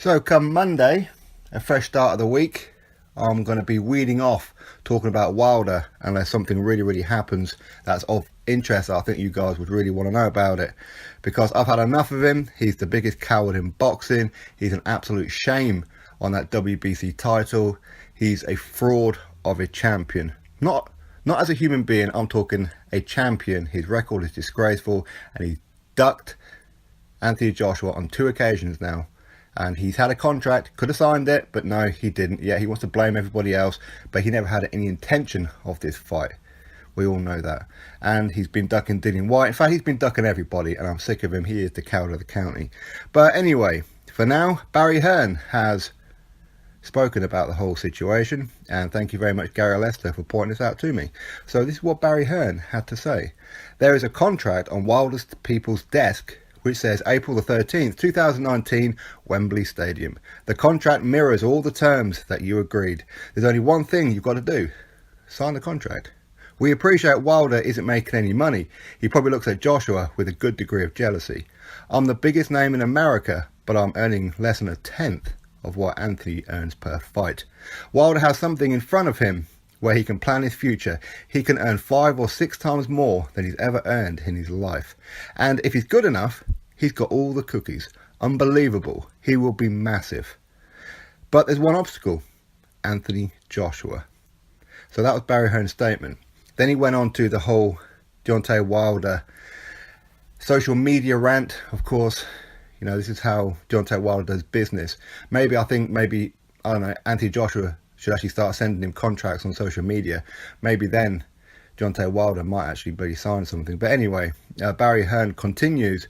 So come Monday, a fresh start of the week, I'm going to be weeding off talking about Wilder unless something really happens that's of interest. I think you guys would really want to know about it, because I've had enough of him. He's the biggest coward in boxing. He's an absolute shame on that WBC title. He's a fraud of a champion. Not as a human being, I'm talking a champion. His record is disgraceful, and he ducked Anthony Joshua on 2 occasions now. And he's had a contract, could have signed it, but no, he didn't. Yeah, he wants to blame everybody else, but he never had any intention of this fight. We all know that. And he's been ducking Dillian Whyte. In fact, he's been ducking everybody, and I'm sick of him. He is the coward of the county. But anyway, for now, Barry Hearn has spoken about the whole situation, and thank you very much, Gary Lester, for pointing this out to me. So this is what Barry Hearn had to say. There is a contract on Wilder's people's desk which says April the 13th, 2019, Wembley Stadium. The contract mirrors all the terms that you agreed. There's only one thing you've got to do. Sign the contract. We appreciate Wilder isn't making any money. He probably looks at Joshua with a good degree of jealousy. I'm the biggest name in America, but I'm earning less than a tenth of what Anthony earns per fight. Wilder has something in front of him where he can plan his future. He can earn 5 or 6 times more than he's ever earned in his life. And if he's good enough, he's got all the cookies. Unbelievable. He will be massive. But there's one obstacle. Anthony Joshua. So that was Barry Hearn's statement. Then he went on to the whole Deontay Wilder social media rant. Of course, you know, this is how Deontay Wilder does business. Maybe, I don't know, Anthony Joshua should actually start sending him contracts on social media. Maybe then Deontay Wilder might actually be signed something. But anyway, Barry Hearn continues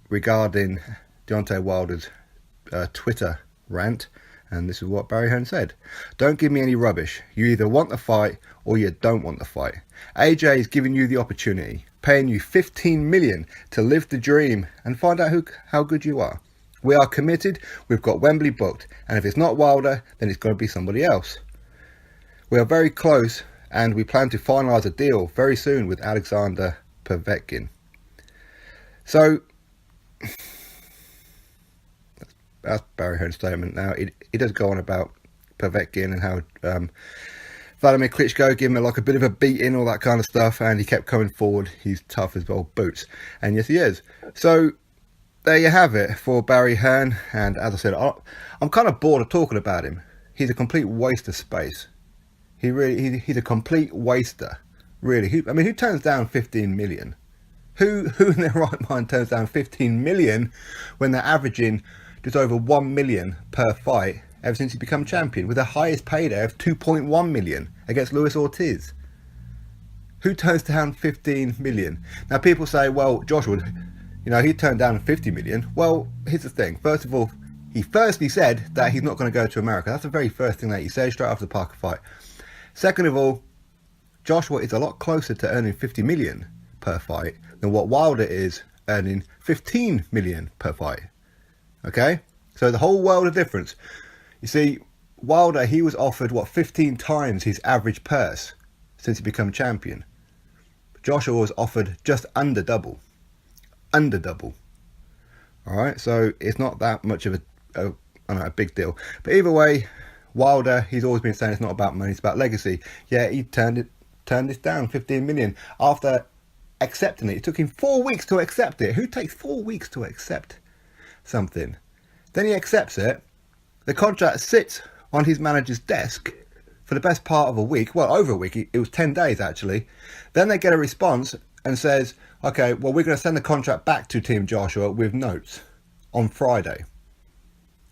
regarding Deontay Wilder's Twitter rant, and this is what Barry Hearn said. Don't give me any rubbish. You either want the fight or you don't want the fight. AJ is giving you the opportunity, paying you $15 million to live the dream and find out how good you are. We are committed. We've got Wembley booked, and if it's not Wilder, then it's got to be somebody else. We are very close, and we plan to finalise a deal very soon with Alexander Povetkin. So that's Barry Hearn's statement. Now, he does go on about Povetkin and how Vladimir Klitschko gave him like a bit of a beating, all that kind of stuff, and he kept coming forward. He's tough as old boots, and yes, he is. So there you have it for Barry Hearn. And as I said, I'm kind of bored of talking about him. He's a complete waste of space. He's a complete waster, really. Who turns down 15 million? Who in their right mind turns down 15 million when they're averaging just over 1 million per fight ever since he's become champion, with the highest payday of 2.1 million against Luis Ortiz? Who turns down 15 million? Now, people say, well, Joshua, he turned down 50 million. Well, here's the thing. First of all, he firstly said that he's not going to go to America. That's the very first thing that he said straight after the Parker fight. Second of all, Joshua is a lot closer to earning 50 million per fight than what Wilder is earning 15 million per fight. Okay? So the whole world of difference. You see, Wilder, he was offered, 15 times his average purse since he became champion. Joshua was offered just under double. Alright, so it's not that much of a big deal. But either way, Wilder, he's always been saying it's not about money, it's about legacy. Yeah, he turned this down, 15 million, after accepting it. It took him 4 weeks to accept it. Who takes 4 weeks to accept something? Then he accepts it. The contract sits on his manager's desk for the best part of a week. Well, over a week. It was 10 days, actually. Then they get a response and says, okay, well, we're going to send the contract back to Team Joshua with notes on Friday.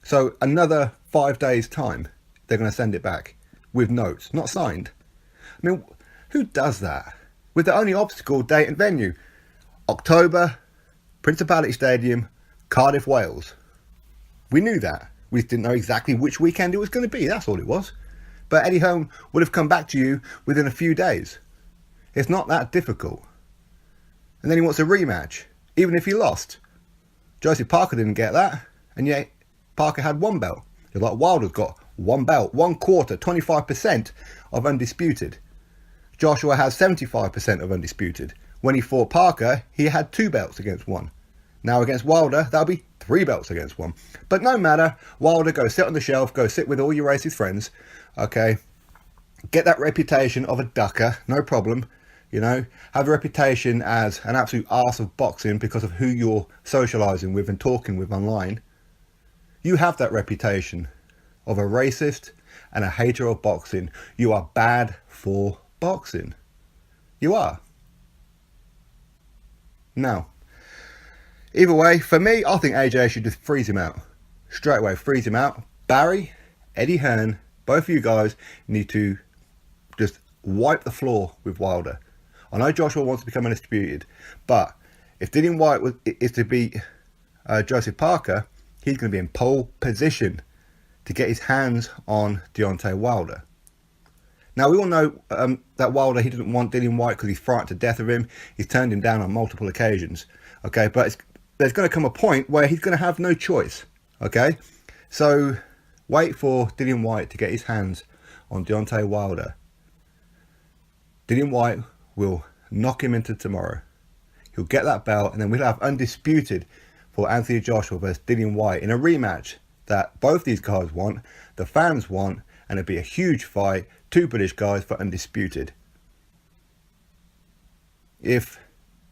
So another 5 days' time, they're going to send it back with notes, not signed. I mean, who does that? With the only obstacle, date and venue. October, Principality Stadium, Cardiff, Wales. We knew that. We didn't know exactly which weekend it was going to be. That's all it was. But Eddie Hearn would have come back to you within a few days. It's not that difficult. And then he wants a rematch, even if he lost. Joseph Parker didn't get that, and yet Parker had 1 belt. Just like Wilder's got 1 belt, 1/4, 25% of undisputed. Joshua has 75% of undisputed. When he fought Parker, he had 2 belts against 1. Now against Wilder, that'll be 3 belts against one. But no matter, Wilder, go sit on the shelf, go sit with all your racist friends, okay? Get that reputation of a ducker, no problem. You know, have a reputation as an absolute arse of boxing because of who you're socialising with and talking with online. You have that reputation of a racist and a hater of boxing. You are bad for boxing. You are. Now, either way, for me, I think AJ should just freeze him out. Straight away, freeze him out. Barry, Eddie Hearn, both of you guys need to just wipe the floor with Wilder. I know Joshua wants to become undisputed, but if Dillian Whyte is to beat Joseph Parker, he's going to be in pole position to get his hands on Deontay Wilder. Now, we all know that Wilder, he doesn't want Dillian Whyte because he's frightened to death of him. He's turned him down on multiple occasions. Okay, but there's going to come a point where he's going to have no choice. Okay, so wait for Dillian Whyte to get his hands on Deontay Wilder. Dillian Whyte will knock him into tomorrow. He'll get that belt, and then we'll have undisputed for Anthony Joshua versus Dillian Whyte in a rematch that both these guys want, the fans want, and it'll be a huge fight. 2 British guys for undisputed. If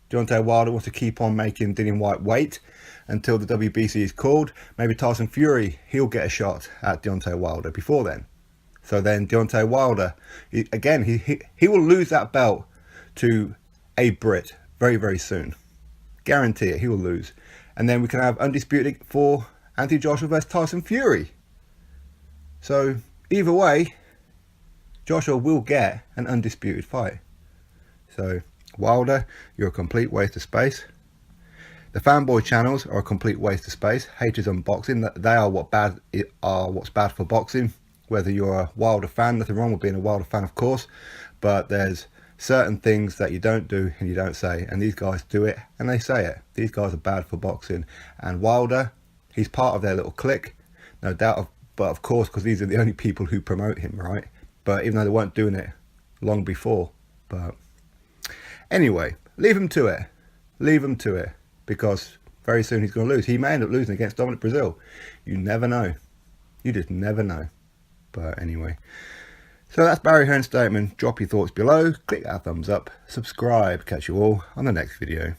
Deontay Wilder wants to keep on making Dillian Whyte wait until the WBC is called, maybe Tyson Fury, he'll get a shot at Deontay Wilder before then. So then Deontay Wilder, he will lose that belt to a Brit very, very soon. Guarantee it, he will lose. And then we can have undisputed for Anthony Joshua versus Tyson Fury. So either way, Joshua will get an undisputed fight. So Wilder, you're a complete waste of space. The fanboy channels are a complete waste of space. Haters on boxing, they are what's bad for boxing. Whether you're a Wilder fan, nothing wrong with being a Wilder fan, of course, but there's certain things that you don't do and you don't say, and these guys do it and they say it. These guys are bad for boxing, and Wilder, he's part of their little clique, no doubt, but of course, because these are the only people who promote him, right? But even though they weren't doing it long before. But anyway, leave him to it, because very soon he's going to lose. He may end up losing against Dominic Brazil. You never know. You just never know. But anyway, so that's Barry Hearn's statement. Drop your thoughts below, click that thumbs up, subscribe. Catch you all on the next video.